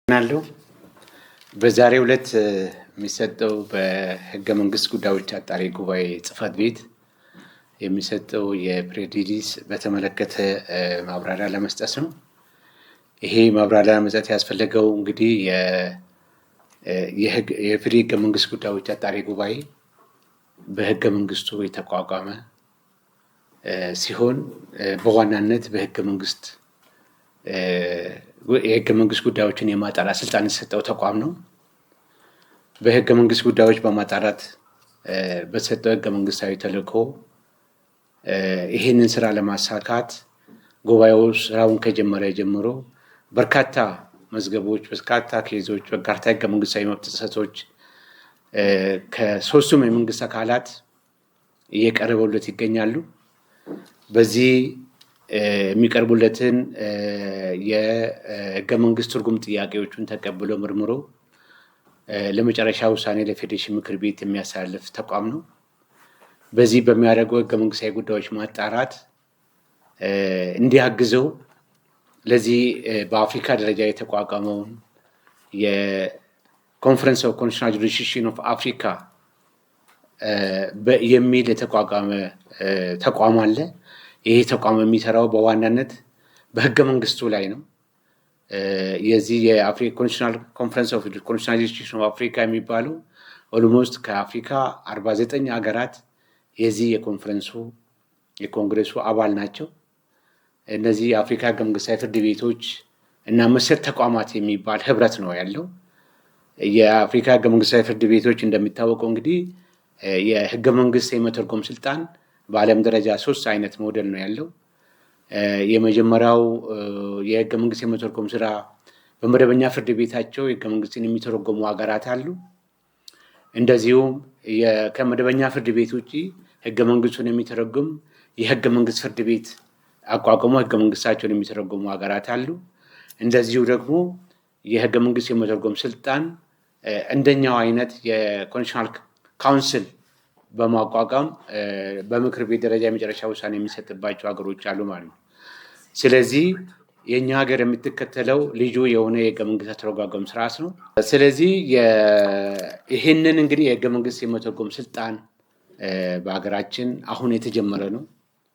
ናለው በዛሬው ዕለት የሚሰጠው በህገ መንግስት ጉዳዮች አጣሪ ጉባኤ ጽህፈት ቤት የሚሰጠው የፕሬዲዲስ በተመለከተ ማብራሪያ ለመስጠት ነው። ይሄ ማብራሪያ ለመስጠት ያስፈልገው እንግዲህ የፍሪ ህገ መንግስት ጉዳዮች አጣሪ ጉባኤ በህገ መንግስቱ የተቋቋመ ሲሆን በዋናነት በህገ መንግስት የህገ መንግስት ጉዳዮችን የማጣራት ስልጣን የተሰጠው ተቋም ነው። በህገ መንግስት ጉዳዮች በማጣራት በተሰጠው ህገ መንግስታዊ ተልዕኮ ይህንን ስራ ለማሳካት ጉባኤው ስራውን ከጀመረ ጀምሮ በርካታ መዝገቦች፣ በርካታ ኬዞች፣ በርካታ ህገ መንግስታዊ መብት ጥሰቶች ከሶስቱም የመንግስት አካላት እየቀረበለት ይገኛሉ። በዚህ የሚቀርቡለትን የህገ መንግስት ትርጉም ጥያቄዎችን ተቀብሎ ምርምሮ ለመጨረሻ ውሳኔ ለፌዴሬሽን ምክር ቤት የሚያስተላልፍ ተቋም ነው። በዚህ በሚያደርገው ህገ መንግስታዊ ጉዳዮች ማጣራት እንዲያግዘው ለዚህ በአፍሪካ ደረጃ የተቋቋመውን የኮንፈረንስ ኦፍ ኮንስቲቱሽናል ጁሪስዲክሽን ኦፍ አፍሪካ የሚል የተቋቋመ ተቋም አለ። ይሄ ተቋም የሚሰራው በዋናነት በህገ መንግስቱ ላይ ነው። የዚህ የአፍሪካ ኮንስቲቱሽናል ኮንፈረንስ ኦፍ ኮንስቲቱሽናል ጁሪስዲክሽን ኦፍ አፍሪካ የሚባለው ኦልሞስት ከአፍሪካ 49 ሀገራት የዚህ የኮንፈረንሱ የኮንግሬሱ አባል ናቸው። እነዚህ የአፍሪካ ህገ መንግስታዊ ፍርድ ቤቶች እና መሰል ተቋማት የሚባል ህብረት ነው ያለው። የአፍሪካ ህገ መንግስታዊ ፍርድ ቤቶች እንደሚታወቀው እንግዲህ የህገ መንግስት የመተርጎም ስልጣን በዓለም ደረጃ 3 አይነት ሞዴል ነው ያለው። የመጀመሪያው የህገ መንግስት የመተርጎም ስራ በመደበኛ ፍርድ ቤታቸው የህገ መንግስትን የሚተረጎሙ ሀገራት አሉ። እንደዚሁም ከመደበኛ ፍርድ ቤት ውጪ ህገ መንግስቱን የሚተረጉም የህገ መንግስት ፍርድ ቤት አቋቁሞ ህገ መንግስታቸውን የሚተረጉሙ ሀገራት አሉ። እንደዚሁ ደግሞ የህገ መንግስት የመተርጎም ስልጣን እንደኛው አይነት የኮንስቲቱሽናል ካውንስል በማቋቋም በምክር ቤት ደረጃ የመጨረሻ ውሳኔ የሚሰጥባቸው ሀገሮች አሉ ማለት ነው። ስለዚህ የኛ ሀገር የምትከተለው ልዩ የሆነ የህገ መንግስት አተረጓጎም ስርዓት ነው። ስለዚህ ይህንን እንግዲህ የህገ መንግስት የመተርጎም ስልጣን በሀገራችን አሁን የተጀመረ ነው።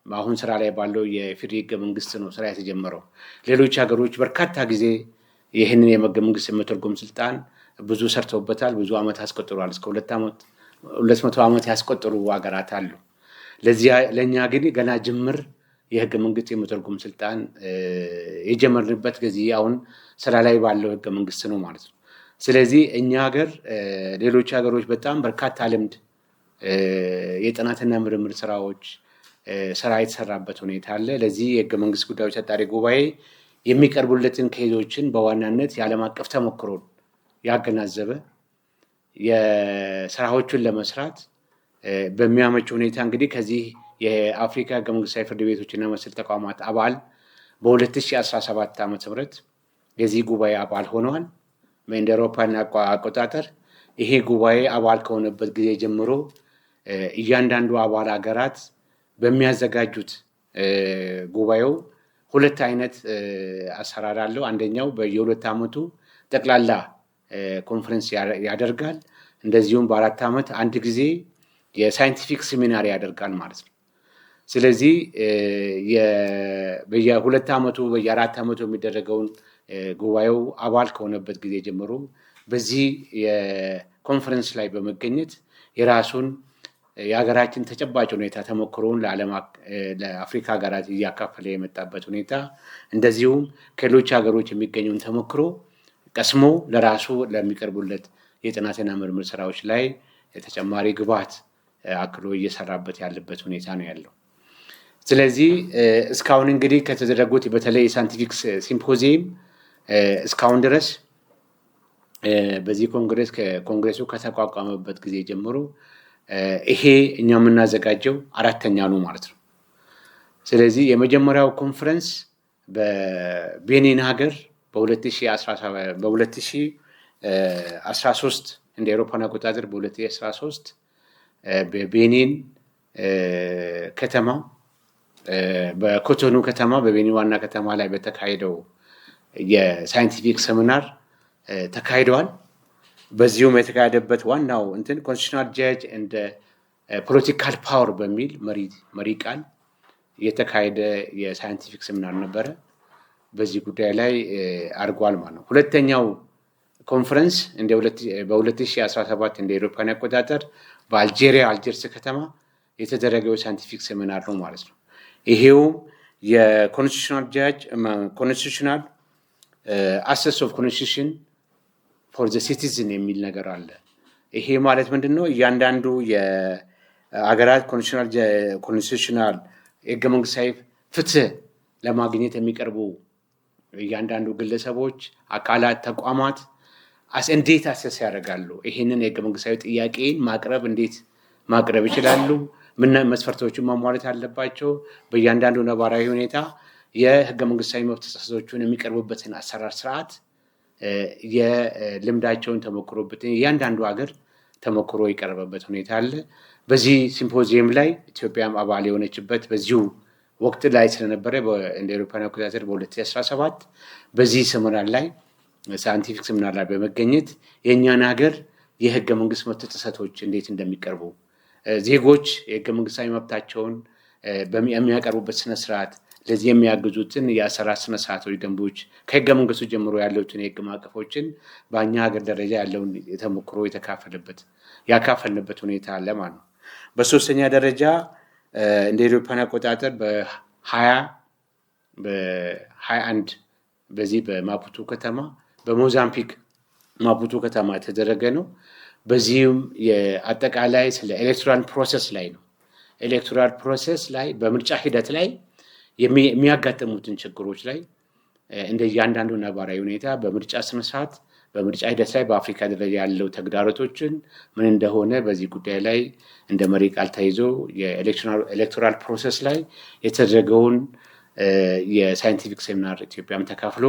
አሁን ስራ ላይ ባለው የፍሪ ህገ መንግስት ነው ስራ የተጀመረው። ሌሎች ሀገሮች በርካታ ጊዜ ይህንን የህገ መንግስት የመተርጎም ስልጣን ብዙ ሰርተውበታል፣ ብዙ ዓመት አስቆጥሯል። እስከ 200 ዓመት ያስቆጠሩ ሀገራት አሉ። ለእኛ ግን ገና ጅምር የህገ መንግስት የመተርጎም ስልጣን የጀመርንበት ጊዜ አሁን ስራ ላይ ባለው ህገ መንግስት ነው ማለት ነው። ስለዚህ እኛ ሀገር ሌሎች ሀገሮች በጣም በርካታ ልምድ የጥናትና ምርምር ስራዎች ስራ የተሰራበት ሁኔታ አለ። ለዚህ የህገ መንግስት ጉዳዮች አጣሪ ጉባኤ የሚቀርቡለትን ኬዞችን በዋናነት የዓለም አቀፍ ተሞክሮን ያገናዘበ የስራዎቹን ለመስራት በሚያመች ሁኔታ እንግዲህ ከዚህ የአፍሪካ ህገ መንግስታዊ ፍርድ ቤቶችና መሰል ተቋማት አባል በ2017 ዓ.ም የዚህ ጉባኤ አባል ሆነዋል። እንደ አውሮፓውያን አቆጣጠር ይሄ ጉባኤ አባል ከሆነበት ጊዜ ጀምሮ እያንዳንዱ አባል ሀገራት በሚያዘጋጁት ጉባኤው 2 አይነት አሰራር አለው። አንደኛው በየ2 ዓመቱ ጠቅላላ ኮንፈረንስ ያደርጋል። እንደዚሁም በ4 ዓመት አንድ ጊዜ የሳይንቲፊክ ሴሚናር ያደርጋል ማለት ነው። ስለዚህ በየ2 ዓመቱ በየ4 ዓመቱ የሚደረገውን ጉባኤው አባል ከሆነበት ጊዜ ጀምሮ በዚህ የኮንፈረንስ ላይ በመገኘት የራሱን የሀገራችን ተጨባጭ ሁኔታ ተሞክሮውን ለአፍሪካ ሀገራት እያካፈለ የመጣበት ሁኔታ፣ እንደዚሁም ከሌሎች ሀገሮች የሚገኘውን ተሞክሮ ቀስሞ ለራሱ ለሚቀርቡለት የጥናትና ምርምር ስራዎች ላይ ተጨማሪ ግብዓት አክሎ እየሰራበት ያለበት ሁኔታ ነው ያለው። ስለዚህ እስካሁን እንግዲህ ከተደረጉት በተለይ የሳይንቲፊክ ሲምፖዚየም እስካሁን ድረስ በዚህ ኮንግሬሱ ከተቋቋመበት ጊዜ ጀምሮ ይሄ እኛ የምናዘጋጀው 4ኛ ነው ማለት ነው። ስለዚህ የመጀመሪያው ኮንፈረንስ በቤኒን ሀገር በ2013 እንደ አውሮፓውያን አቆጣጠር በ2013 በቤኒን ከተማ በኮቶኑ ከተማ በቤኒን ዋና ከተማ ላይ በተካሄደው የሳይንቲፊክ ሰሚናር ተካሂደዋል። በዚሁም የተካሄደበት ዋናው ኮንስቲቱሽናል ጃጅ እንደ ፖለቲካል ፓወር በሚል መሪ ቃል የተካሄደ የሳይንቲፊክ ሴሚናር ነበረ። በዚህ ጉዳይ ላይ አድርጓል ማለት ነው። ሁለተኛው ኮንፈረንስ በ2017 እንደ አውሮፓውያን አቆጣጠር በአልጄሪያ አልጀርስ ከተማ የተደረገው ሳይንቲፊክ ሴሚናር ነው ማለት ነው። ይሄው የኮንስቲቱሽናል ጃጅ ኮንስቲቱሽናል አሰስ ኦፍ ኮንስቲቱሽን ፎር ዘ ሲቲዝን የሚል ነገር አለ። ይሄ ማለት ምንድነው? እያንዳንዱ የአገራት ኮንስቲቱሽናል የህገ መንግስታዊ ፍትህ ለማግኘት የሚቀርቡ እያንዳንዱ ግለሰቦች፣ አካላት፣ ተቋማት እንዴት አሰስ ያደርጋሉ? ይሄንን የህገ መንግስታዊ ጥያቄን እንዴት ማቅረብ ይችላሉ? ምን መስፈርቶችን ማሟላት አለባቸው? በእያንዳንዱ ነባራዊ ሁኔታ የህገ መንግስታዊ መብት ጥሰቶችን የሚቀርቡበትን አሰራር ስርዓት የልምዳቸውን ተሞክሮበትን እያንዳንዱ ሀገር ተሞክሮ የቀረበበት ሁኔታ አለ። በዚህ ሲምፖዚየም ላይ ኢትዮጵያም አባል የሆነችበት በዚሁ ወቅት ላይ ስለነበረ እንደ አውሮፓውያን አቆጣጠር በ2017 በዚህ ሴሚናር ላይ ሳይንቲፊክ ሴሚናር ላይ በመገኘት የእኛን ሀገር የህገ መንግስት መብት ጥሰቶች እንዴት እንደሚቀርቡ ዜጎች የህገ መንግስታዊ መብታቸውን የሚያቀርቡበት ስነስርዓት ለዚህ የሚያግዙትን የአሰራር ስነስርዓቶች፣ ደንቦች ከህገ መንግስቱ ጀምሮ ያሉትን የህግ ማዕቀፎችን በእኛ ሀገር ደረጃ ያለውን ተሞክሮ ያካፈልንበት ሁኔታ አለ ማለት ነው። በሶስተኛ ደረጃ እንደ አውሮፓውያን አቆጣጠር በ21 በዚህ በማፑቶ ከተማ በሞዛምቢክ ማፑቶ ከተማ የተደረገ ነው። በዚህም የአጠቃላይ ስለ ኤሌክቶራል ፕሮሰስ ላይ ነው። ኤሌክቶራል ፕሮሰስ ላይ በምርጫ ሂደት ላይ የሚያጋጥሙትን ችግሮች ላይ እንደ እያንዳንዱ ነባራዊ ሁኔታ በምርጫ ስነስርዓት በምርጫ ሂደት ላይ በአፍሪካ ደረጃ ያለው ተግዳሮቶችን ምን እንደሆነ በዚህ ጉዳይ ላይ እንደ መሪ ቃል ተይዞ የኤሌክቶራል ፕሮሰስ ላይ የተደረገውን የሳይንቲፊክ ሴሚናር ኢትዮጵያም ተካፍሎ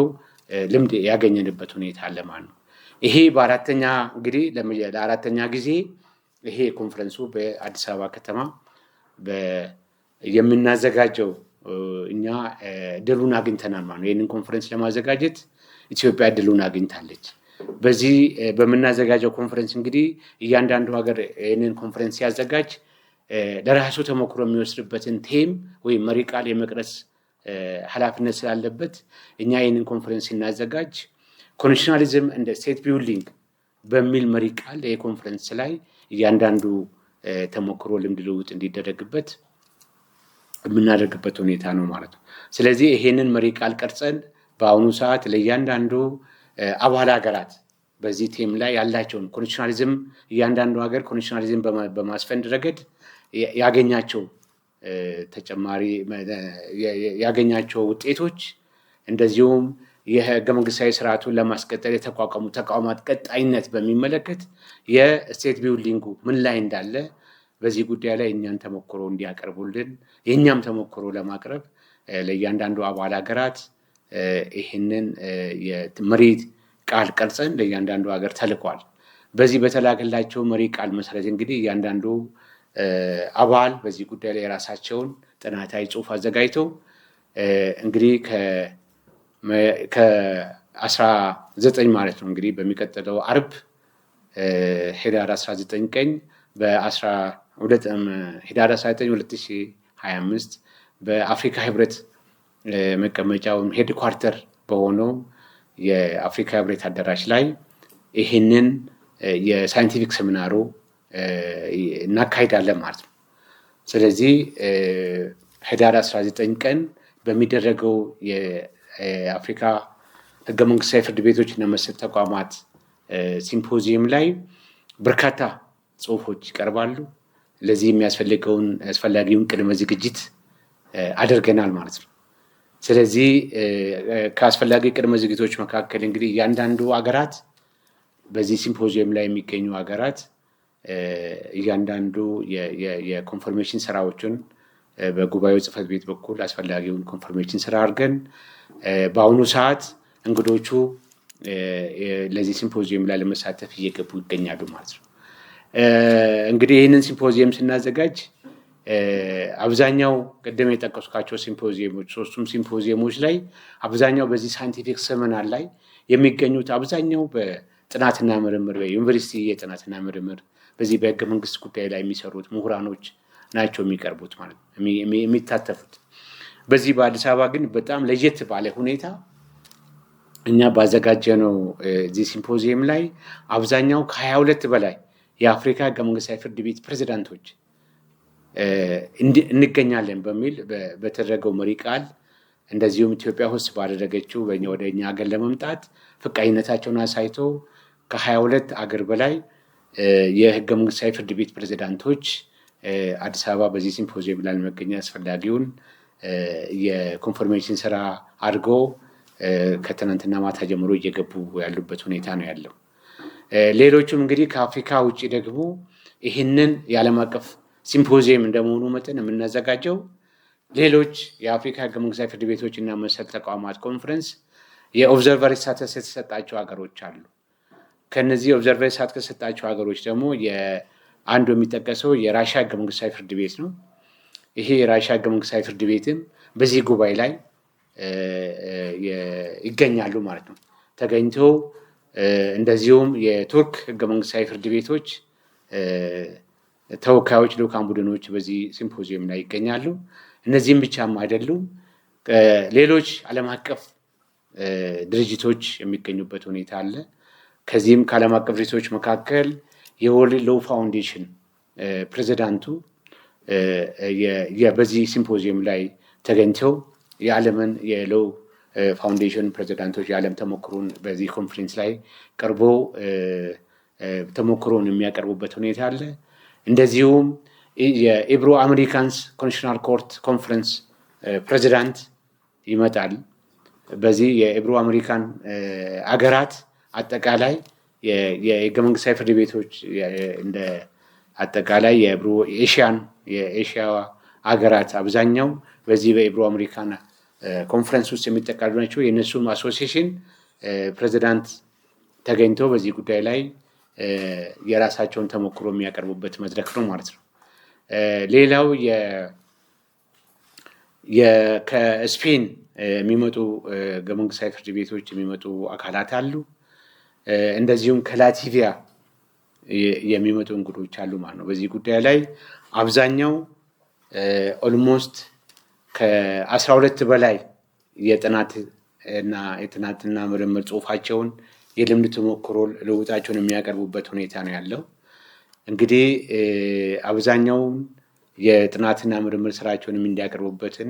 ልምድ ያገኘንበት ሁኔታ አለ ማለት ነው። ይሄ በአራተኛ ለአራተኛ ጊዜ ይሄ ኮንፈረንሱ በአዲስ አበባ ከተማ የምናዘጋጀው እኛ ድሉን አግኝተናል ማለት ነው። ይህንን ኮንፈረንስ ለማዘጋጀት ኢትዮጵያ ድሉን አግኝታለች። በዚህ በምናዘጋጀው ኮንፈረንስ እያንዳንዱ ሀገር ይህንን ኮንፈረንስ ሲያዘጋጅ ለራሱ ተሞክሮ የሚወስድበትን ቴም ወይም መሪ ቃል የመቅረጽ ኃላፊነት ስላለበት እኛ ይህንን ኮንፈረንስ ስናዘጋጅ ኮንስቲቱሽናሊዝም እንደ ስቴት ቢልዲንግ በሚል መሪ ቃል የኮንፈረንስ ላይ እያንዳንዱ ተሞክሮ ልምድ ልውውጥ እንዲደረግበት የምናደርግበት ሁኔታ ነው ማለት ነው። ስለዚህ ይሄንን መሪ ቃል ቀርጸን በአሁኑ ሰዓት ለእያንዳንዱ አባል ሀገራት በዚህ ቴም ላይ ያላቸውን ኮንስቲቱሽናሊዝም እያንዳንዱ ሀገር ኮንስቲቱሽናሊዝም በማስፈን ረገድ ያገኛቸው ተጨማሪ ያገኛቸው ውጤቶች እንደዚሁም የህገ መንግስታዊ ስርዓቱን ለማስቀጠል የተቋቋሙ ተቋማት ቀጣይነት በሚመለከት የስቴት ቢልዲንጉ ምን ላይ እንዳለ በዚህ ጉዳይ ላይ እኛን ተሞክሮ እንዲያቀርቡልን የእኛም ተሞክሮ ለማቅረብ ለእያንዳንዱ አባል ሀገራት ይህንን የመሪ ቃል ቀርጸን ለእያንዳንዱ ሀገር ተልኳል። በዚህ በተላከላቸው መሪ ቃል መሰረት እያንዳንዱ አባል በዚህ ጉዳይ ላይ የራሳቸውን ጥናታዊ ጽሑፍ አዘጋጅተው ከ19 ማለት ነው በሚቀጥለው አርብ ህዳር 19 ቀን ህዳር 19 2025 በአፍሪካ ህብረት መቀመጫውን ሄድኳርተር በሆነው የአፍሪካ ህብረት አዳራሽ ላይ ይህንን የሳይንቲፊክ ሴሚናሩ እናካሂዳለን ማለት ነው። ስለዚህ ህዳር 19 ቀን በሚደረገው የአፍሪካ ህገ መንግስታዊ ፍርድ ቤቶች እና መሰል ተቋማት ሲምፖዚየም ላይ በርካታ ጽሁፎች ይቀርባሉ። ለዚህ አስፈላጊውን ቅድመ ዝግጅት አድርገናል ማለት ነው። ስለዚህ ከአስፈላጊ ቅድመ ዝግጅቶች መካከል እያንዳንዱ ሀገራት በዚህ ሲምፖዚየም ላይ የሚገኙ ሀገራት እያንዳንዱ የኮንፈርሜሽን ስራዎችን በጉባኤው ጽህፈት ቤት በኩል አስፈላጊውን ኮንፈርሜሽን ስራ አድርገን በአሁኑ ሰዓት እንግዶቹ ለዚህ ሲምፖዚየም ላይ ለመሳተፍ እየገቡ ይገኛሉ ማለት ነው። ይህንን ሲምፖዚየም ስናዘጋጅ አብዛኛው ቅድም የጠቀስኳቸው ሲምፖዚየሞች ሶስቱም ሲምፖዚየሞች ላይ አብዛኛው በዚህ ሳይንቲፊክ ሰሚናር ላይ የሚገኙት አብዛኛው በጥናትና ምርምር በዩኒቨርሲቲ የጥናትና ምርምር በዚህ በህገ መንግስት ጉዳይ ላይ የሚሰሩት ምሁራኖች ናቸው የሚቀርቡት ማለት የሚታተፉት። በዚህ በአዲስ አበባ ግን በጣም ለየት ባለ ሁኔታ እኛ ባዘጋጀነው እዚህ ሲምፖዚየም ላይ አብዛኛው ከ22 በላይ የአፍሪካ ህገ መንግስታዊ ፍርድ ቤት ፕሬዝዳንቶች እንገኛለን በሚል በተደረገው መሪ ቃል እንደዚሁም ኢትዮጵያ ውስጥ ባደረገችው ወደ እኛ ሀገር ለመምጣት ፈቃደኝነታቸውን አሳይቶ ከ22 አገር በላይ የህገ መንግስታዊ ፍርድ ቤት ፕሬዝዳንቶች አዲስ አበባ በዚህ ሲምፖዚየም ላይ ለመገኘት አስፈላጊውን የኮንፈርሜሽን ስራ አድርጎ ከትናንትና ማታ ጀምሮ እየገቡ ያሉበት ሁኔታ ነው ያለው። ሌሎቹም እንግዲህ ከአፍሪካ ውጭ ደግሞ ይህንን የዓለም አቀፍ ሲምፖዚየም እንደመሆኑ መጠን የምናዘጋጀው ሌሎች የአፍሪካ ህገ መንግስታዊ ፍርድ ቤቶች እና መሰል ተቋማት ኮንፈረንስ የኦብዘርቨር ስታተስ የተሰጣቸው ሀገሮች አሉ። ከነዚህ የኦብዘርቨር ስታተስ የተሰጣቸው ሀገሮች ደግሞ አንዱ የሚጠቀሰው የራሻ ህገ መንግስታዊ ፍርድ ቤት ነው። ይሄ የራሻ ህገ መንግስታዊ ፍርድ ቤትም በዚህ ጉባኤ ላይ ይገኛሉ ማለት ነው ተገኝተው። እንደዚሁም የቱርክ ህገ መንግስታዊ ፍርድ ቤቶች ተወካዮች ልኡካን ቡድኖች በዚህ ሲምፖዚየም ላይ ይገኛሉ። እነዚህም ብቻም አይደሉም፣ ሌሎች ዓለም አቀፍ ድርጅቶች የሚገኙበት ሁኔታ አለ። ከዚህም ከዓለም አቀፍ ድርጅቶች መካከል የወርልድ ሎው ፋውንዴሽን ፕሬዚዳንቱ በዚህ ሲምፖዚየም ላይ ተገኝተው የዓለምን የሎው ፋውንዴሽን ፕሬዚዳንቶች የዓለም ተሞክሮን በዚህ ኮንፈረንስ ላይ ቀርቦ ተሞክሮን የሚያቀርቡበት ሁኔታ አለ። እንደዚሁም የኢብሮ አሜሪካንስ ኮንስቲቱሽናል ኮርት ኮንፈረንስ ፕሬዚዳንት ይመጣል። በዚህ የኢብሮ አሜሪካን አገራት አጠቃላይ የህገ መንግስታዊ ፍርድ ቤቶች እንደ አጠቃላይ የኤሽያ አገራት አብዛኛው በዚህ በኢብሮ አሜሪካን ኮንፈረንስ ውስጥ የሚጠቃሉ ናቸው። የእነሱም አሶሲዬሽን ፕሬዚዳንት ተገኝተው በዚህ ጉዳይ ላይ የራሳቸውን ተሞክሮ የሚያቀርቡበት መድረክ ነው ማለት ነው። ሌላው ከስፔን የሚመጡ ህገ መንግስታዊ ፍርድ ቤቶች የሚመጡ አካላት አሉ። እንደዚሁም ከላቲቪያ የሚመጡ እንግዶች አሉ ማለት ነው። በዚህ ጉዳይ ላይ አብዛኛው ኦልሞስት ከ12 በላይ የጥናትና ምርምር ጽሁፋቸውን የልምድ ተሞክሮ ልውጣቸውን የሚያቀርቡበት ሁኔታ ነው ያለው። እንግዲህ አብዛኛውን የጥናትና ምርምር ስራቸውን እንዲያቀርቡበትን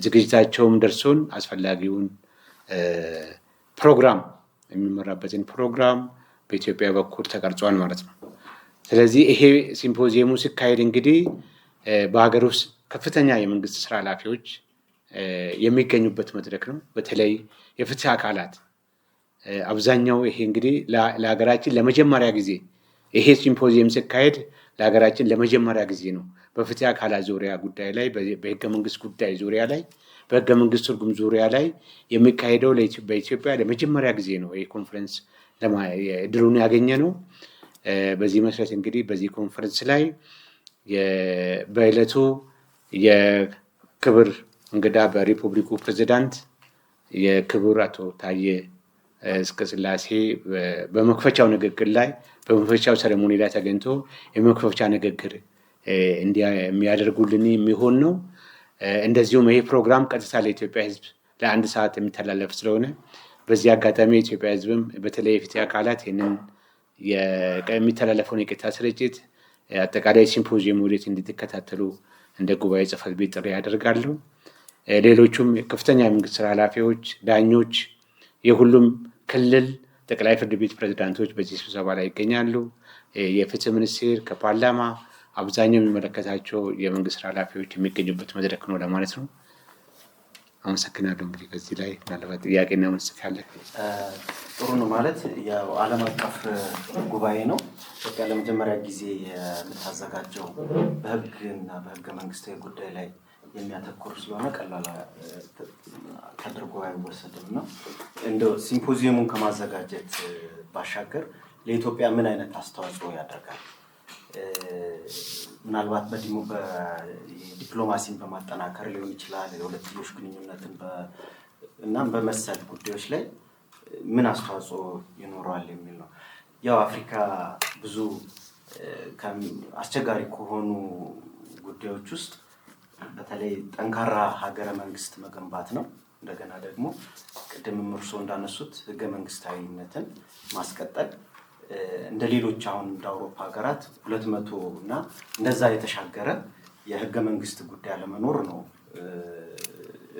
ዝግጅታቸውም ደርሶን አስፈላጊውን ፕሮግራም የሚመራበትን ፕሮግራም በኢትዮጵያ በኩል ተቀርጿል ማለት ነው። ስለዚህ ይሄ ሲምፖዚየሙ ሲካሄድ እንግዲህ በሀገር ውስጥ ከፍተኛ የመንግስት ስራ ኃላፊዎች የሚገኙበት መድረክ ነው። በተለይ የፍትህ አካላት አብዛኛው ይሄ እንግዲህ ለሀገራችን ለመጀመሪያ ጊዜ ይሄ ሲምፖዚየም ሲካሄድ ለሀገራችን ለመጀመሪያ ጊዜ ነው። በፍትህ አካላት ዙሪያ ጉዳይ ላይ በህገ መንግስት ጉዳይ ዙሪያ ላይ በህገ መንግስት ትርጉም ዙሪያ ላይ የሚካሄደው በኢትዮጵያ ለመጀመሪያ ጊዜ ነው። ይህ ኮንፈረንስ እድሉን ያገኘ ነው። በዚህ መሰረት እንግዲህ በዚህ ኮንፈረንስ ላይ በዕለቱ የክብር እንግዳ በሪፑብሊኩ ፕሬዚዳንት የክብር አቶ ታዬ አጽቀሥላሴ በመክፈቻው ንግግር ላይ በመክፈቻው ሰረሞኒ ላይ ተገኝቶ የመክፈቻ ንግግር የሚያደርጉልን የሚሆን ነው። እንደዚሁም ይሄ ፕሮግራም ቀጥታ ለኢትዮጵያ ህዝብ ለአንድ ሰዓት የሚተላለፍ ስለሆነ በዚህ አጋጣሚ የኢትዮጵያ ህዝብም በተለይ የፍትህ አካላት ይህንን የሚተላለፈውን የቀጥታ ስርጭት አጠቃላይ ሲምፖዚየም ውደት እንድትከታተሉ እንደ ጉባኤ ጽሕፈት ቤት ጥሪ ያደርጋሉ። ሌሎቹም ከፍተኛ የመንግስት ስራ ኃላፊዎች፣ ዳኞች፣ የሁሉም ክልል ጠቅላይ ፍርድ ቤት ፕሬዝዳንቶች በዚህ ስብሰባ ላይ ይገኛሉ። የፍትህ ሚኒስቴር ከፓርላማ አብዛኛው የሚመለከታቸው የመንግስት ስራ ኃላፊዎች የሚገኙበት መድረክ ነው ለማለት ነው። አመሰግናለሁ። እንግዲህ በዚህ ላይ ምናልባት ጥያቄና መልስ ካለ ጥሩ ነው። ማለት የዓለም አቀፍ ጉባኤ ነው። ኢትዮጵያ ለመጀመሪያ ጊዜ የምታዘጋጀው በህግና በህገ መንግስታዊ ጉዳይ ላይ የሚያተኩር ስለሆነ ቀላል ተደርጎ አይወሰድም ነው። እንደው ሲምፖዚየሙን ከማዘጋጀት ባሻገር ለኢትዮጵያ ምን አይነት አስተዋጽኦ ያደርጋል? ምናልባት በዲፕሎማሲን በማጠናከር ሊሆን ይችላል የሁለትዮሽ ግንኙነትን እናም በመሰል ጉዳዮች ላይ ምን አስተዋጽኦ ይኖረዋል የሚል ነው። ያው አፍሪካ ብዙ አስቸጋሪ ከሆኑ ጉዳዮች ውስጥ በተለይ ጠንካራ ሀገረ መንግስት መገንባት ነው። እንደገና ደግሞ ቅድም እርስዎ እንዳነሱት ህገ መንግስታዊነትን ማስቀጠል እንደ ሌሎች አሁን እንደ አውሮፓ ሀገራት 200 እና እንደዛ የተሻገረ የህገ መንግስት ጉዳይ አለመኖር ነው።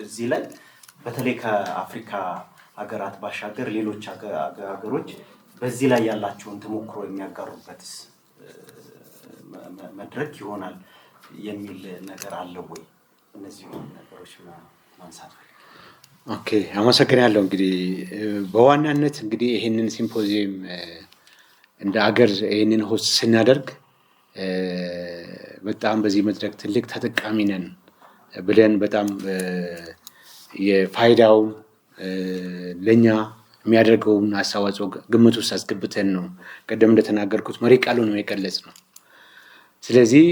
እዚህ ላይ በተለይ ከአፍሪካ ሀገራት ባሻገር ሌሎች ሀገሮች በዚህ ላይ ያላቸውን ተሞክሮ የሚያጋሩበት መድረክ ይሆናል የሚል ነገር አለው ወይ? እነዚህ ነገሮች ማንሳት ኦኬ፣ አመሰግናለሁ። እንግዲህ በዋናነት እንግዲህ ይሄንን ሲምፖዚየም እንደ አገር ይሄንን ሆስት ስናደርግ በጣም በዚህ መድረክ ትልቅ ተጠቃሚ ነን ብለን በጣም የፋይዳው ለኛ የሚያደርገውን አስተዋጽኦ ግምት ውስጥ አስገብተን ነው ቀደም እንደተናገርኩት መሪ ቃሉን ነው የገለጽ ነው። ስለዚህ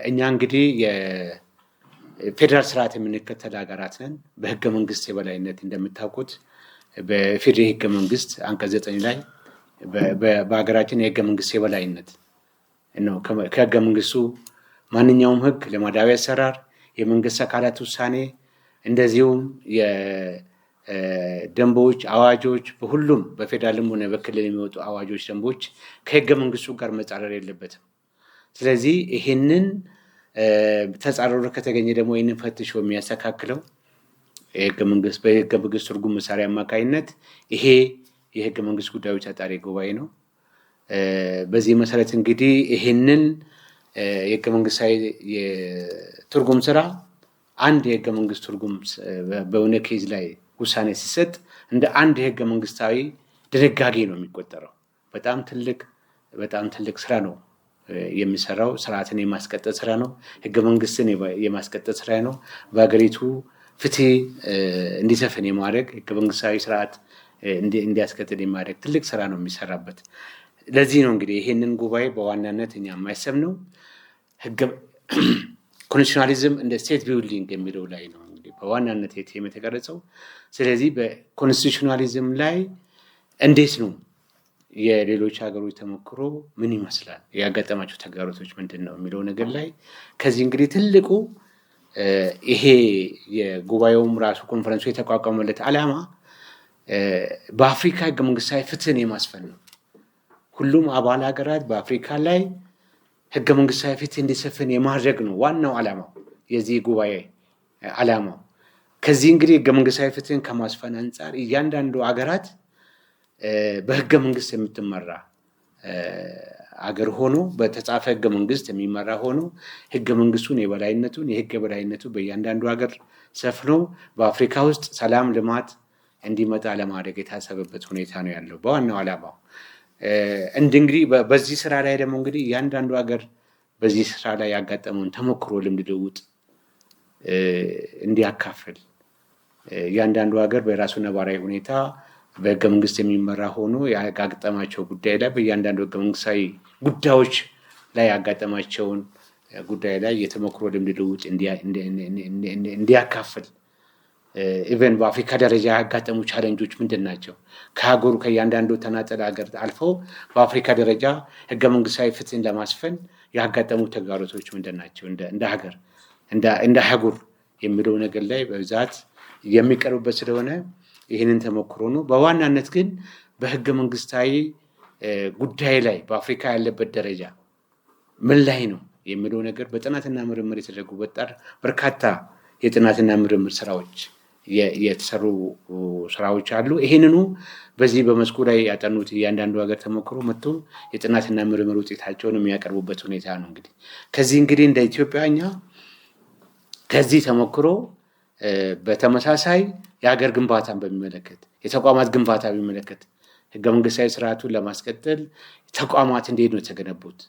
እኛ እንግዲህ የፌዴራል ስርዓት የምንከተል ሀገራት ነን። በህገ መንግስት የበላይነት እንደምታውቁት በፌዴራል ህገ መንግስት አንቀጽ 9 ላይ በሀገራችን የህገ መንግስት የበላይነት ነው። ከህገ መንግስቱ ማንኛውም ህግ፣ ልማዳዊ አሰራር፣ የመንግስት አካላት ውሳኔ እንደዚሁም የደንቦች፣ አዋጆች በሁሉም በፌዴራልም ሆነ በክልል የሚወጡ አዋጆች፣ ደንቦች ከህገ መንግስቱ ጋር መጻረር የለበትም። ስለዚህ ይሄንን ተጻረሮ ከተገኘ ደግሞ ይህንን ፈትሾ የሚያስተካክለው የህገ መንግስት በህገ መንግስት ትርጉም መሳሪያ አማካኝነት ይሄ የህገ መንግስት ጉዳዮች አጣሪ ጉባኤ ነው። በዚህ መሰረት እንግዲህ ይሄንን የህገ መንግስታዊ የትርጉም ስራ አንድ የህገ መንግስት ትርጉም በሆነ ኬዝ ላይ ውሳኔ ሲሰጥ እንደ አንድ የህገ መንግስታዊ ድንጋጌ ነው የሚቆጠረው። በጣም ትልቅ ስራ ነው የሚሰራው። ስርዓትን የማስቀጠል ስራ ነው። ህገ መንግስትን የማስቀጠል ስራ ነው። በሀገሪቱ ፍትህ እንዲሰፍን የማድረግ ህገ መንግስታዊ ስርዓት እንዲያስቀጥል የማድረግ ትልቅ ስራ ነው የሚሰራበት። ለዚህ ነው እንግዲህ ይሄንን ጉባኤ በዋናነት እኛ የማይሰብነው ኮንስቲቱሽናሊዝም እንደ ስቴት ቢልዲንግ የሚለው ላይ ነው እንግዲህ በዋናነት የቴም የተቀረጸው። ስለዚህ በኮንስቲቱሽናሊዝም ላይ እንዴት ነው የሌሎች ሀገሮች ተሞክሮ ምን ይመስላል፣ ያጋጠማቸው ተግዳሮቶች ምንድን ነው የሚለው ነገር ላይ ከዚህ እንግዲህ ትልቁ ይሄ የጉባኤውም ራሱ ኮንፈረንሱ የተቋቋመለት ዓላማ በአፍሪካ ህገ መንግስታዊ ፍትህን የማስፈን ነው። ሁሉም አባል ሀገራት በአፍሪካ ላይ ህገ መንግስታዊ ፍትህ እንዲሰፍን የማድረግ ነው ዋናው ዓላማው፣ የዚህ ጉባኤ ዓላማው። ከዚህ እንግዲህ ህገ መንግስታዊ ፍትህን ከማስፈን አንጻር እያንዳንዱ ሀገራት በህገ መንግስት የምትመራ አገር ሆኖ በተጻፈ ህገ መንግስት የሚመራ ሆኖ ህገ መንግስቱን የህግ የበላይነቱ በእያንዳንዱ ሀገር ሰፍኖ በአፍሪካ ውስጥ ሰላም፣ ልማት እንዲመጣ ለማድረግ የታሰበበት ሁኔታ ነው ያለው በዋናው ዓላማው። እንግዲህ በዚህ ስራ ላይ ደግሞ እንግዲህ እያንዳንዱ ሀገር በዚህ ስራ ላይ ያጋጠመውን ተሞክሮ ልምድ ልውውጥ እንዲያካፍል እያንዳንዱ ሀገር በራሱ ነባራዊ ሁኔታ በህገ መንግስት የሚመራ ሆኖ ያጋጠማቸው ጉዳይ ላይ በእያንዳንዱ ህገ መንግስታዊ ጉዳዮች ላይ ያጋጠማቸውን ጉዳይ ላይ የተሞክሮ ልምድ ልውውጥ እንዲያካፍል ኢቨን በአፍሪካ ደረጃ ያጋጠሙ ቻሌንጆች ምንድን ናቸው? ከሀገሩ ከእያንዳንዱ ተናጠል ሀገር አልፈው በአፍሪካ ደረጃ ህገ መንግስታዊ ፍትህን ለማስፈን ያጋጠሙ ተግዳሮቶች ምንድን ናቸው? እንደ ሀገር እንደ አህጉር የሚለው ነገር ላይ በብዛት የሚቀርቡበት ስለሆነ ይህንን ተሞክሮ ነው። በዋናነት ግን በህገ መንግስታዊ ጉዳይ ላይ በአፍሪካ ያለበት ደረጃ ምን ላይ ነው የሚለው ነገር በጥናትና ምርምር የተደረጉ በርካታ የጥናትና ምርምር ስራዎች የተሰሩ ስራዎች አሉ። ይህንኑ በዚህ በመስኩ ላይ ያጠኑት እያንዳንዱ ሀገር ተሞክሮ መጥቶ የጥናትና ምርምር ውጤታቸውን የሚያቀርቡበት ሁኔታ ነው። ከዚህ እንግዲህ እንደ ኢትዮጵያ እኛ ከዚህ ተሞክሮ በተመሳሳይ የሀገር ግንባታን በሚመለከት የተቋማት ግንባታ በሚመለከት ህገ መንግስታዊ ስርዓቱን ለማስቀጠል ተቋማት እንዴት ነው የተገነቡት?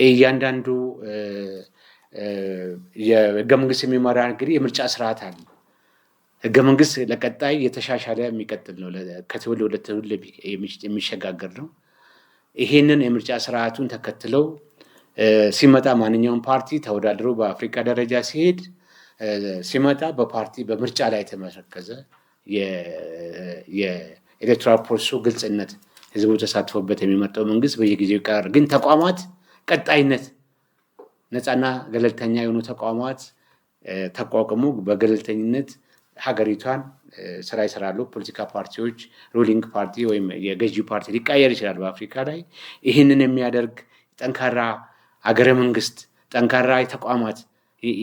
እያንዳንዱ የህገ መንግስት የሚመራ እንግዲህ የምርጫ ስርዓት አለ። ህገ መንግስት ለቀጣይ የተሻሻለ የሚቀጥል ነው፣ ከትውልድ ወደ ትውልድ የሚሸጋገር ነው። ይሄንን የምርጫ ስርዓቱን ተከትለው ሲመጣ ማንኛውም ፓርቲ ተወዳድሮ በአፍሪካ ደረጃ ሲመጣ በምርጫ ላይ የተመረከዘ የኤሌክቶራል ፕሮሰሱ ግልጽነት ህዝቡ ተሳትፎበት የሚመርጠው መንግስት በየጊዜው ይቀራል። ግን ተቋማት ቀጣይነት ነፃና ገለልተኛ የሆኑ ተቋማት ተቋቁሞ በገለልተኝነት ሀገሪቷን ስራ ይሰራሉ። ፖለቲካ ፓርቲዎች ሩሊንግ ፓርቲ ወይም የገዢ ፓርቲ ሊቀየር ይችላል በአፍሪካ ላይ። ይህንን የሚያደርግ ጠንካራ አገረ መንግስት፣ ጠንካራ ተቋማት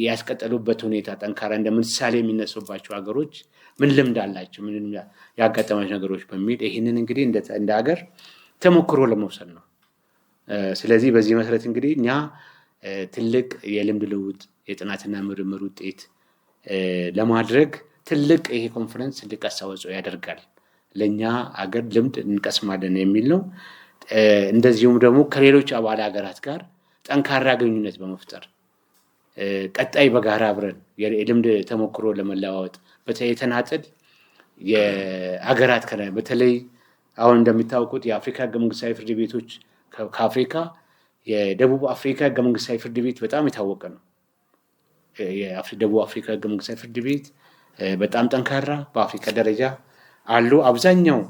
ያስቀጠሉበት ሁኔታ ጠንካራ እንደ ምሳሌ የሚነሱባቸው ሀገሮች ምን ልምድ አላቸው፣ ምን ያጋጠማቸው ነገሮች በሚል ይህንን እንግዲህ እንደ ሀገር ተሞክሮ ለመውሰድ ነው። ስለዚህ በዚህ መሰረት እንግዲህ እኛ ትልቅ የልምድ ልውውጥ የጥናትና ምርምር ውጤት ለማድረግ ትልቅ ይሄ ኮንፈረንስ ትልቅ አስተዋጽኦ ያደርጋል። ለእኛ አገር ልምድ እንቀስማለን የሚል ነው። እንደዚሁም ደግሞ ከሌሎች አባል ሀገራት ጋር ጠንካራ ግንኙነት በመፍጠር ቀጣይ በጋራ አብረን የልምድ ተሞክሮ ለመለዋወጥ የተናጠል የሀገራት በተለይ አሁን እንደሚታወቁት የአፍሪካ ህገ መንግስታዊ ፍርድ ቤቶች ከአፍሪካ የደቡብ አፍሪካ ህገ መንግስታዊ ፍርድ ቤት በጣም የታወቀ ነው። የደቡብ አፍሪካ ህገ መንግስታዊ ፍርድ ቤት በጣም ጠንካራ በአፍሪካ ደረጃ አሉ። አብዛኛው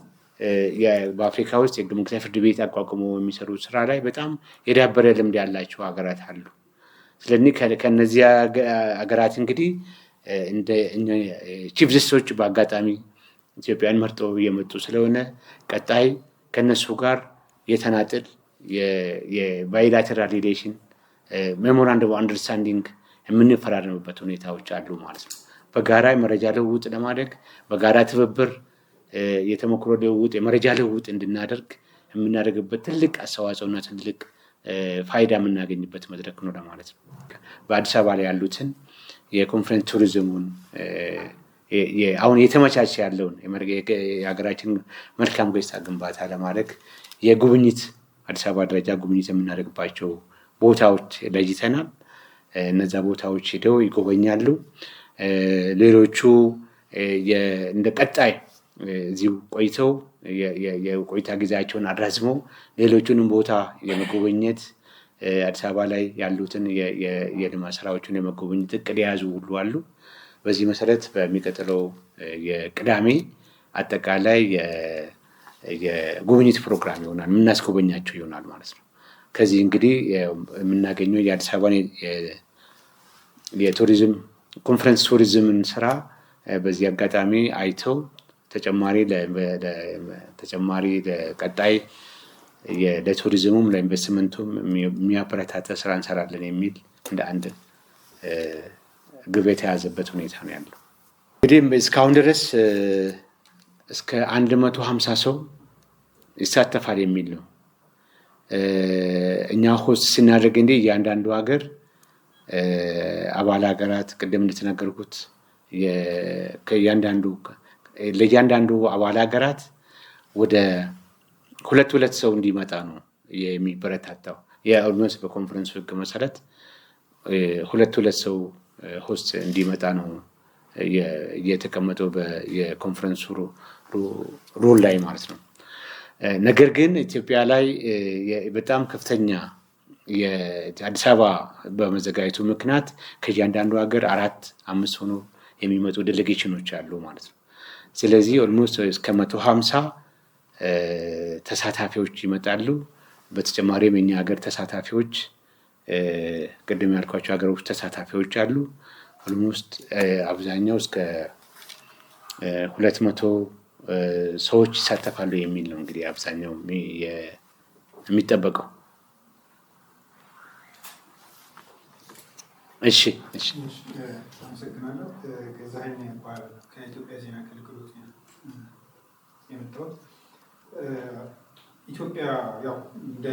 በአፍሪካ ውስጥ የህገ መንግስታዊ ፍርድ ቤት አቋቁሞ የሚሰሩ ስራ ላይ በጣም የዳበረ ልምድ ያላቸው ሀገራት አሉ። ስለዚህ ከነዚህ ሀገራት እንግዲህ እንደ ቺፍ ጀስቲሶች በአጋጣሚ ኢትዮጵያን መርጠው እየመጡ ስለሆነ ቀጣይ ከነሱ ጋር የተናጥል የባይላተራል ሪሌሽን ሜሞራንደም ኦፍ አንደርስታንዲንግ የምንፈራረምበት ሁኔታዎች አሉ ማለት ነው። በጋራ የመረጃ ልውውጥ ለማድረግ በጋራ ትብብር የተሞክሮ ልውውጥ የመረጃ ልውውጥ እንድናደርግ የምናደርግበት ትልቅ አስተዋጽኦና ትልቅ ፋይዳ የምናገኝበት መድረክ ነው ለማለት ነው። በአዲስ አበባ ላይ ያሉትን የኮንፈረንስ ቱሪዝሙን አሁን የተመቻቸ ያለውን የሀገራችን መልካም ገጽታ ግንባታ ለማድረግ የጉብኝት አዲስ አበባ ደረጃ ጉብኝት የምናደርግባቸው ቦታዎች ለይተናል። እነዛ ቦታዎች ሄደው ይጎበኛሉ። ሌሎቹ እንደ ቀጣይ እዚሁ ቆይተው የቆይታ ጊዜያቸውን አራዝመው ሌሎቹንም ቦታ የመጎበኘት አዲስ አበባ ላይ ያሉትን የልማት ስራዎችን የመጎበኘት እቅድ የያዙ ሁሉ አሉ። በዚህ መሰረት በሚቀጥለው የቅዳሜ አጠቃላይ የጉብኝት ፕሮግራም ይሆናል፣ የምናስጎበኛቸው ይሆናል ማለት ነው። ከዚህ እንግዲህ የምናገኘው የአዲስ አበባን የቱሪዝም ኮንፈረንስ ቱሪዝምን ስራ በዚህ አጋጣሚ አይተው ተጨማሪ ለቀጣይ ለቱሪዝሙም ለኢንቨስትመንቱም የሚያበረታታ ስራ እንሰራለን የሚል እንደ አንድ ግብ የተያዘበት ሁኔታ ነው ያለው። እንግዲህ እስካሁን ድረስ እስከ 150 ሰው ይሳተፋል የሚል ነው። እኛ ሆስት ስናደርግ እንዴ እያንዳንዱ ሀገር አባል ሀገራት ቅድም እንደተናገርኩት ለእያንዳንዱ አባል ሀገራት ወደ ሁለት ሰው እንዲመጣ ነው የሚበረታታው። የኦልሞስ በኮንፈረንሱ ህግ መሰረት ሁለት ሰው ሆስት እንዲመጣ ነው የተቀመጠው የኮንፈረንሱ ሩል ላይ ማለት ነው። ነገር ግን ኢትዮጵያ ላይ በጣም ከፍተኛ የአዲስ አበባ በመዘጋጀቱ ምክንያት ከእያንዳንዱ ሀገር 4-5 ሆኖ የሚመጡ ዴሌጌሽኖች አሉ ማለት ነው። ስለዚህ ኦልሞስት እስከ 150 ተሳታፊዎች ይመጣሉ። በተጨማሪም የኛ ሀገር ተሳታፊዎች ቅድም ያልኳቸው ሀገሮች ተሳታፊዎች አሉ። ኦልሞስት አብዛኛው እስከ 200 ሰዎች ይሳተፋሉ የሚል ነው እንግዲህ አብዛኛው የሚጠበቀው። እሺ አመሰግናለሁ። ገዛኸኝ ይባላል ከኢትዮጵያ ዜና አገልግሎት የመጣሁት። ኢትዮጵያ ያው እንደ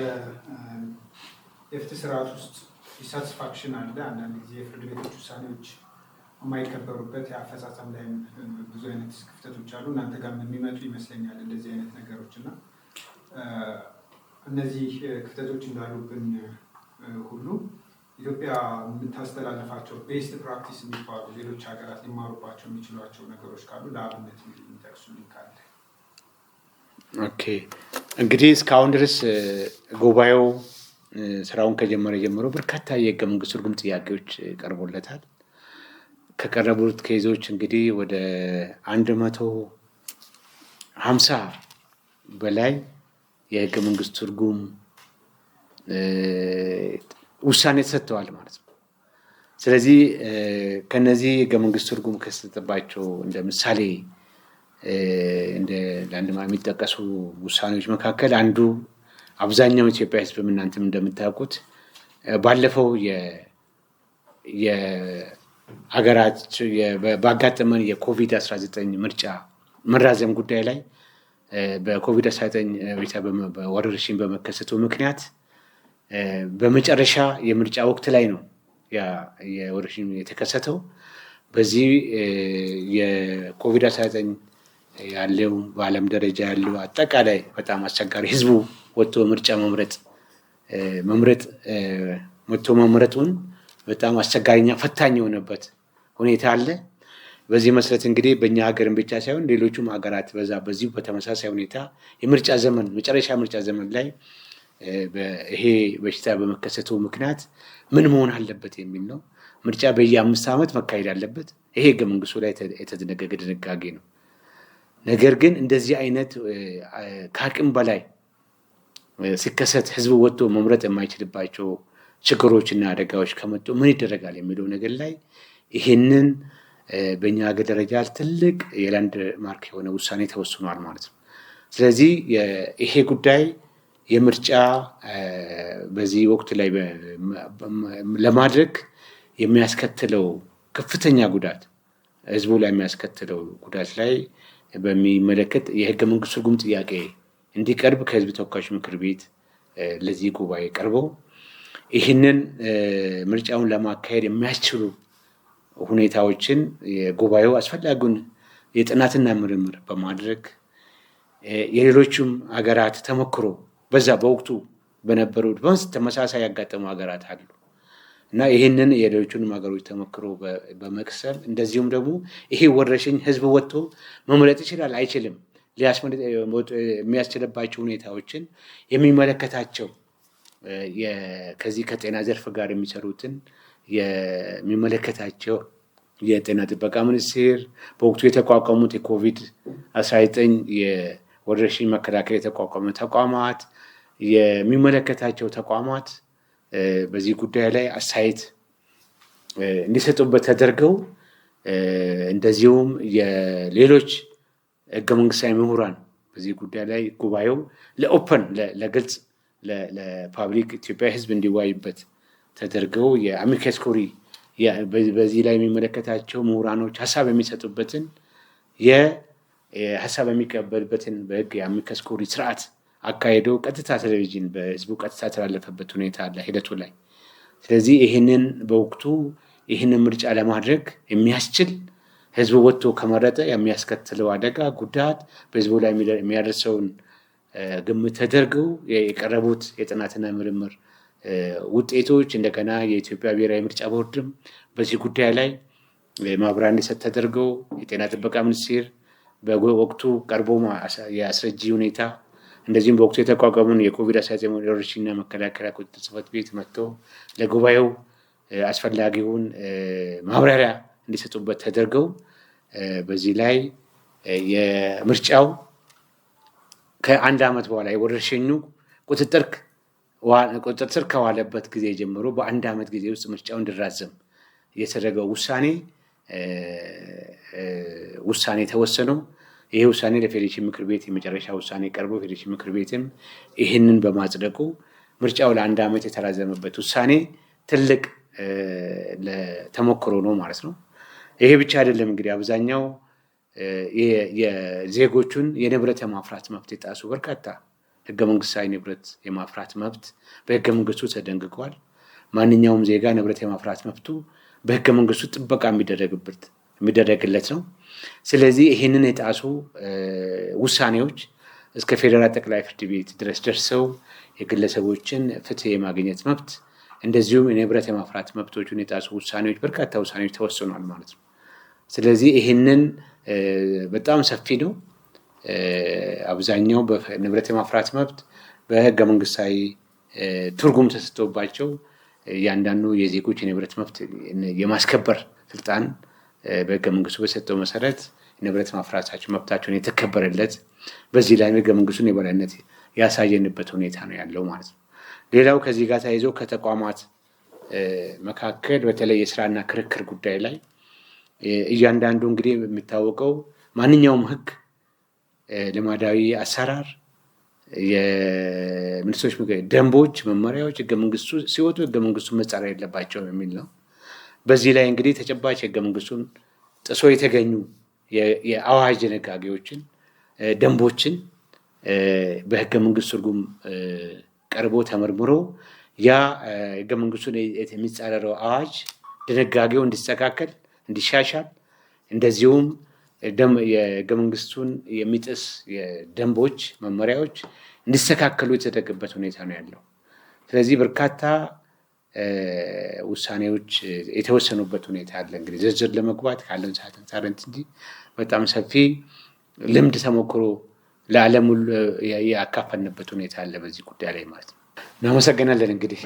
የፍትህ ስርዓት ውስጥ ዲሳቲስፋክሽን አለ። አንዳንድ ጊዜ የፍርድ ቤቶች ውሳኔዎች የማይከበሩበት የአፈጻጸም ላይ ብዙ አይነት ክፍተቶች አሉ። እናንተ ጋር የሚመጡ ይመስለኛል እንደዚህ አይነት ነገሮች እና እነዚህ ክፍተቶች እንዳሉብን ሁሉ ኢትዮጵያ የምታስተላልፋቸው ቤስት ፕራክቲስ የሚባሉ ሌሎች ሀገራት ሊማሩባቸው የሚችሏቸው ነገሮች ካሉ ለአብነት የሚጠቅሱልኝ ካለ። ኦኬ እንግዲህ እስካሁን ድረስ ጉባኤው ስራውን ከጀመረ ጀምሮ በርካታ የህገ መንግስት ትርጉም ጥያቄዎች ቀርቦለታል። ከቀረቡት ኬዞች እንግዲህ ወደ 150 በላይ የህገ መንግስት ትርጉም ውሳኔ ተሰጥተዋል ማለት ነው። ስለዚህ ከነዚህ ህገ መንግስት ትርጉም ከተሰጠባቸው እንደ ምሳሌ እንደ ላንድማርክ የሚጠቀሱ ውሳኔዎች መካከል አንዱ አብዛኛው ኢትዮጵያ ህዝብ እናንተም እንደምታውቁት ባለፈው የሀገራት ባጋጠመን የኮቪድ-19 ምርጫ መራዘም ጉዳይ ላይ በኮቪድ-19 በወረርሽኝ በመከሰቱ ምክንያት በመጨረሻ የምርጫ ወቅት ላይ ነው የወረርሽኝ የተከሰተው። በዚህ የኮቪድ-19 ያለው በዓለም ደረጃ ያለው አጠቃላይ በጣም አስቸጋሪ ህዝቡ ወጥቶ ምርጫ መምረጡን በጣም አስቸጋሪና ፈታኝ የሆነበት ሁኔታ አለ። በዚህ መሰረት እንግዲህ በእኛ ሀገርን ብቻ ሳይሆን ሌሎቹም ሀገራት በዚሁ በተመሳሳይ ሁኔታ የምርጫ ዘመን መጨረሻ ምርጫ ዘመን ላይ ይሄ በሽታ በመከሰቱ ምክንያት ምን መሆን አለበት የሚል ነው። ምርጫ በየ5 ዓመት መካሄድ አለበት። ይሄ ህገ መንግስቱ ላይ የተደነገገ ድንጋጌ ነው። ነገር ግን እንደዚህ አይነት ከአቅም በላይ ሲከሰት ህዝቡ ወጥቶ መምረጥ የማይችልባቸው ችግሮችና አደጋዎች ከመጡ ምን ይደረጋል የሚለው ነገር ላይ ይሄንን በእኛ ሀገር ደረጃ ትልቅ የላንድ ማርክ የሆነ ውሳኔ ተወስኗል ማለት ነው። ስለዚህ ይሄ ጉዳይ የምርጫ በዚህ ወቅት ላይ ለማድረግ የሚያስከትለው ከፍተኛ ጉዳት ህዝቡ ላይ የሚያስከትለው ጉዳት ላይ በሚመለከት የህገ መንግስት ትርጉም ጥያቄ እንዲቀርብ ከህዝብ ተወካዮች ምክር ቤት ለዚህ ጉባኤ ቀርበው ይህንን ምርጫውን ለማካሄድ የሚያስችሉ ሁኔታዎችን የጉባኤው አስፈላጊውን የጥናትና ምርምር በማድረግ የሌሎችም ሀገራት ተሞክሮ በዛ በወቅቱ በነበሩ ተመሳሳይ ያጋጠሙ ሀገራት አሉ እና ይህንን የሌሎቹንም ሀገሮች ተሞክሮ በመቅሰም እንደዚሁም ደግሞ ይሄ ወረርሽኝ ህዝብ ወጥቶ መምረጥ ይችላል አይችልም የሚያስችልባቸው ሁኔታዎችን የሚመለከታቸው ከዚህ ከጤና ዘርፍ ጋር የሚሰሩትን የሚመለከታቸው የጤና ጥበቃ ሚኒስቴር በወቅቱ የተቋቋሙት የኮቪድ-19 የወረርሽኝ መከላከል የተቋቋሙ ተቋማት የሚመለከታቸው ተቋማት በዚህ ጉዳይ ላይ አስተያየት እንዲሰጡበት ተደርገው እንደዚሁም የሌሎች ህገ መንግስታዊ ምሁራን በዚህ ጉዳይ ላይ ጉባኤው ለኦፐን ለግልጽ ለፓብሊክ ኢትዮጵያ ህዝብ እንዲወያይበት ተደርገው የአሚከስ ኩሪ በዚህ ላይ የሚመለከታቸው ምሁራኖች ሀሳብ የሚሰጡበትን የሀሳብ የሚቀበልበትን በህግ የአሚከስ ኩሪ ስርዓት አካሄደው ቀጥታ ቴሌቪዥን በህዝቡ ቀጥታ ተላለፈበት ሁኔታ አለ ሂደቱ ላይ። ስለዚህ ይህንን በወቅቱ ይህንን ምርጫ ለማድረግ የሚያስችል ህዝቡ ወጥቶ ከመረጠ የሚያስከትለው አደጋ ጉዳት በህዝቡ ላይ የሚያደርሰውን ግምት ተደርገው የቀረቡት የጥናትና ምርምር ውጤቶች እንደገና የኢትዮጵያ ብሔራዊ ምርጫ ቦርድም በዚህ ጉዳይ ላይ ማብራሪያ እንዲሰጥ ተደርገው የጤና ጥበቃ ሚኒስቴር በወቅቱ ቀርቦ የአስረጂ ሁኔታ እንደዚህም በወቅቱ የተቋቋመውን የኮቪድ-19 ወረርሽኝና መከላከያ ቁጥጥር ጽሕፈት ቤት መጥቶ ለጉባኤው አስፈላጊውን ማብራሪያ እንዲሰጡበት ተደርገው በዚህ ላይ የምርጫው ከ1 ዓመት በኋላ የወረርሽኙ ቁጥጥር ስር ከዋለበት ጊዜ ጀምሮ በ1 ዓመት ጊዜ ውስጥ ምርጫው እንዲራዘም የተደረገው ውሳኔ ተወሰነው። ይሄ ውሳኔ ለፌዴሬሽን ምክር ቤት የመጨረሻ ውሳኔ ቀርቦ ፌዴሬሽን ምክር ቤትም ይህንን በማጽደቁ ምርጫው ለ1 ዓመት የተራዘመበት ውሳኔ ትልቅ ተሞክሮ ነው ማለት ነው። ይሄ ብቻ አይደለም እንግዲህ አብዛኛው የዜጎቹን የንብረት የማፍራት መብት የጣሱ በርካታ ህገ መንግስታዊ ንብረት የማፍራት መብት በህገ መንግስቱ ተደንግጓል። ማንኛውም ዜጋ ንብረት የማፍራት መብቱ በህገ መንግስቱ ጥበቃ የሚደረግለት ነው። ስለዚህ ይህንን የጣሱ ውሳኔዎች እስከ ፌዴራል ጠቅላይ ፍርድ ቤት ድረስ ደርሰው የግለሰቦችን ፍትህ የማግኘት መብት እንደዚሁም የንብረት የማፍራት መብቶችን የጣሱ ውሳኔዎች በርካታ ውሳኔዎች ተወስኗል ማለት ነው። ስለዚህ ይህንን በጣም ሰፊ ነው። አብዛኛው በንብረት የማፍራት መብት በህገ መንግስታዊ ትርጉም ተሰጥቶባቸው እያንዳንዱ የዜጎች የንብረት መብት የማስከበር ስልጣን በህገ መንግስቱ በሰጠው መሰረት ንብረት ማፍራታቸው መብታቸውን የተከበረለት በዚህ ላይ ህገ መንግስቱን የበላይነት ያሳየንበት ሁኔታ ነው ያለው ማለት ነው። ሌላው ከዚህ ጋር ተያይዞ ከተቋማት መካከል በተለይ የስራና ክርክር ጉዳይ ላይ እያንዳንዱ እንግዲህ የሚታወቀው ማንኛውም ህግ ልማዳዊ አሰራር የሚኒስትሮች ደንቦች፣ መመሪያዎች ህገ መንግስቱ ሲወጡ ህገ መንግስቱ መጻረር የለባቸውም የሚል ነው። በዚህ ላይ እንግዲህ ተጨባጭ ህገ መንግስቱን ጥሶ የተገኙ የአዋጅ ድንጋጌዎችን፣ ደንቦችን በህገ መንግስት ትርጉም ቀርቦ ተመርምሮ ያ ህገ መንግስቱን የሚጻረረው አዋጅ ድንጋጌው እንዲስተካከል እንዲሻሻል፣ እንደዚሁም የህገ መንግስቱን የሚጥስ የደንቦች መመሪያዎች እንዲስተካከሉ የተደረገበት ሁኔታ ነው ያለው። ስለዚህ በርካታ ውሳኔዎች የተወሰኑበት ሁኔታ አለ። እንግዲህ ዝርዝር ለመግባት ካለን ሰዓት አንጻር እንጂ በጣም ሰፊ ልምድ ተሞክሮ ለዓለም ሁሉ ያካፈልንበት ሁኔታ አለ በዚህ ጉዳይ ላይ ማለት ነው። እናመሰግናለን እንግዲህ